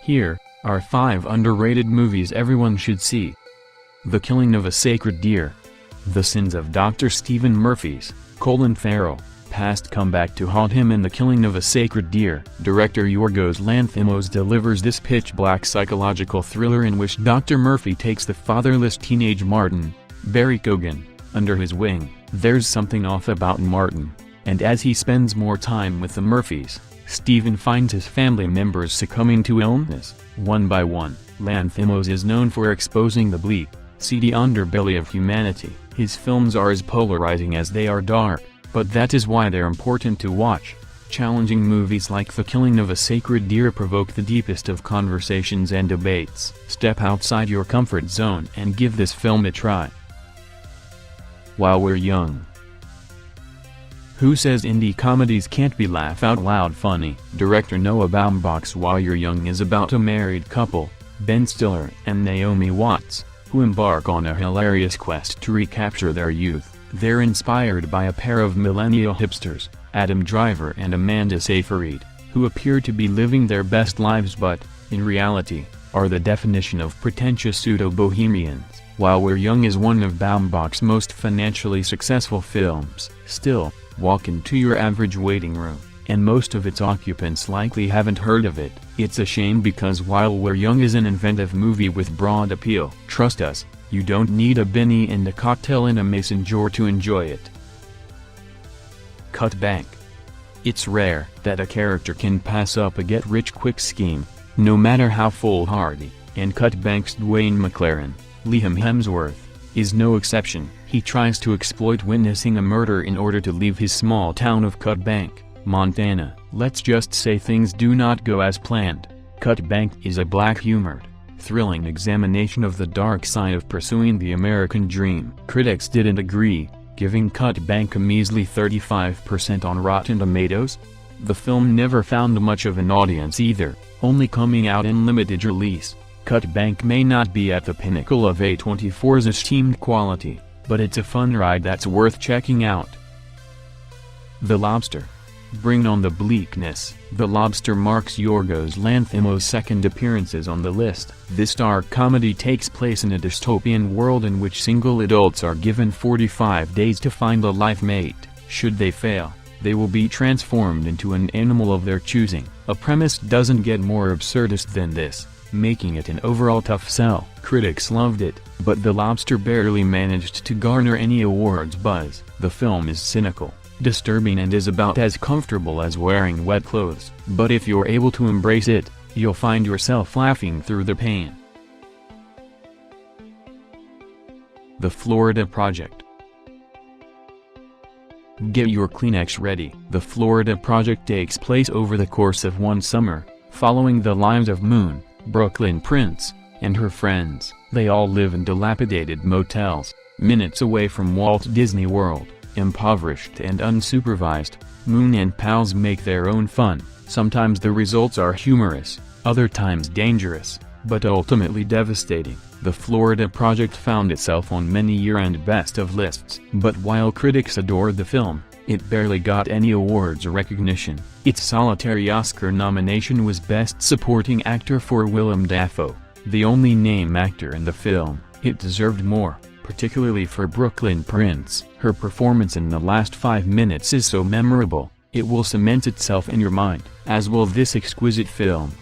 Here are 5 underrated movies everyone should see. The Killing of a Sacred Deer. The Sins of Dr. Stephen Murphy's, Colin Farrell, past comeback to haunt him in The Killing of a Sacred Deer. Director Yorgos Lanthimos delivers this pitch-black psychological thriller in which Dr. Murphy takes the fatherless teenage Martin, Barry Keoghan, under his wing. There's something off about Martin, and as he spends more time with the Murphys, Stephen finds his family members succumbing to illness, one by one. Lanthimos is known for exposing the bleak, seedy underbelly of humanity. His films are as polarizing as they are dark, but that is why they're important to watch. Challenging movies like The Killing of a Sacred Deer provoke the deepest of conversations and debates. Step outside your comfort zone and give this film a try. While We're Young. Who says indie comedies can't be laugh-out-loud funny? Director Noah Baumbach's While You're Young is about a married couple, Ben Stiller and Naomi Watts, who embark on a hilarious quest to recapture their youth. They're inspired by a pair of millennial hipsters, Adam Driver and Amanda Seyfried, who appear to be living their best lives but, in reality, are the definition of pretentious pseudo-bohemians. While We're Young is one of Baumbach's most financially successful films. Still, walk into your average waiting room, and most of its occupants likely haven't heard of it. It's a shame because While We're Young is an inventive movie with broad appeal. Trust us, you don't need a beanie and a cocktail in a mason jar to enjoy it. Cut Bank. It's rare that a character can pass up a get-rich-quick scheme, no matter how foolhardy, and Cut Bank's Dwayne McLaren, Liam Hemsworth, is no exception. He tries to exploit witnessing a murder in order to leave his small town of Cut Bank, Montana. Let's just say things do not go as planned. Cut Bank is a black-humored, thrilling examination of the dark side of pursuing the American dream. Critics didn't agree, giving Cut Bank a measly 35% on Rotten Tomatoes. The film never found much of an audience either, only coming out in limited release. Cut Bank may not be at the pinnacle of A24's esteemed quality, but it's a fun ride that's worth checking out. The Lobster. Bring on the bleakness. The Lobster marks Yorgos Lanthimos' second appearances on the list. This dark comedy takes place in a dystopian world in which single adults are given 45 days to find a life mate. Should they fail, they will be transformed into an animal of their choosing. A premise doesn't get more absurdist than this, making it an overall tough sell. Critics loved it, but The Lobster barely managed to garner any awards buzz. The film is cynical, disturbing and is about as comfortable as wearing wet clothes. But if you're able to embrace it, you'll find yourself laughing through the pain. The Florida Project. Get your Kleenex ready. The Florida Project takes place over the course of one summer, following the lives of Moon, Brooklyn Prince, and her friends. They all live in dilapidated motels, minutes away from Walt Disney World. Impoverished and unsupervised, Moon and pals make their own fun. Sometimes the results are humorous, other times dangerous, but ultimately devastating. The Florida Project found itself on many year-end best-of lists. But while critics adored the film, it barely got any awards or recognition. Its solitary Oscar nomination was Best Supporting Actor for Willem Dafoe, the only name actor in the film. It deserved more, particularly for Brooklyn Prince. Her performance in the last 5 minutes is so memorable, it will cement itself in your mind, as will this exquisite film.